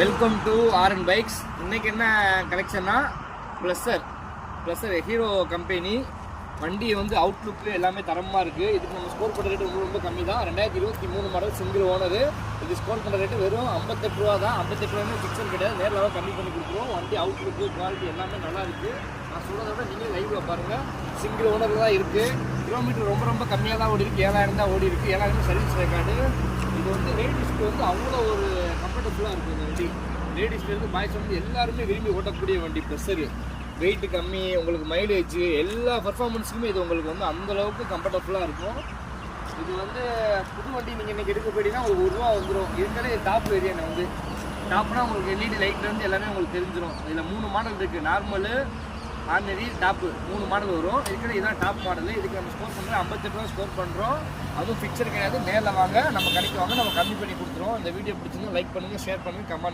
Welcome to R N bikes. இன்னைக்கு என்ன கலெக்ஷன்னா pleasure hero company வண்டி வந்து அவுட்லுக்கு எல்லாமே தரமாக இருக்குது. இதுக்கு நம்ம ஸ்கோர் பண்ணுற ரேட்டு ரொம்ப கம்மி தான். 2023 மாடல் சிங்கிள் ஓனரு. இது ஸ்கோர் பண்ணுற ரேட்டு வெறும் 58 ரூபா தான். 58 ரூபாயுமே ஃபிக்ஸர் கிடையாது, நேரில் கம்மி பண்ணி கொடுக்குறோம். வண்டி அவுட்லுக்கு குவாலிட்டி எல்லாமே நல்லா இருக்குது. நான் சொல்கிறத விட நீங்கள் லைவில் பாருங்கள். சிங்கிள் ஓனரில் தான் இருக்குது. கிலோமீட்டர் ரொம்ப கம்மியாக தான் ஓடி இருக்குது. 7000 தான் ஓடி இருக்குது. 7000 சர்வீஸ் ரெக்கார்டு. இது வந்து லேடிஸ்க்கு வந்து அவ்வளோ ஒரு கம்ஃபர்டபுளாக இருக்குது இந்த வண்டி. லேடிஸ்லேருந்து பாய்ஸ் வந்து எல்லாருமே விரும்பி ஓட்டக்கூடிய வண்டி ப்ளஸரு. வெயிட் கம்மி, உங்களுக்கு மைலேஜ், எல்லா பர்ஃபார்மன்ஸுக்குமே இது உங்களுக்கு வந்து அந்தளவுக்கு கம்ஃபர்டபுளாக இருக்கும். இது வந்து புது வண்டி நீங்கள் இன்றைக்கி எடுக்க போயிட்டீங்கன்னா ஒரு ரூபா வந்துடும். இருந்தாலே டாப் வேரியன்ட் வந்து டாப்னா உங்களுக்கு எல்இடி லைட்லேருந்து எல்லாமே உங்களுக்கு தெரிஞ்சிடும். இதில் 3 மாடல் இருக்குது. நார்மலு, ஆர்டினரி, டாப்பு 3 மாடல் வரும். இதுக்கு இதுதான் டாப் மாடலு. இதுக்கு நம்ம ஸ்கோர் பண்ணுறோம் 58 ரூபா ஸ்கோர் பண்ணுறோம். அதுவும் ஃபிக்ஸர் கிடையாது. நேரில் வாங்க, நம்ம கடைக்கு வாங்க, நம்ம கம்மி பண்ணி கொடுத்துருவோம். இந்த வீடியோ பிடிச்சிருந்தா லைக் பண்ணுங்கள், ஷேர் பண்ணுங்கள், கமெண்ட்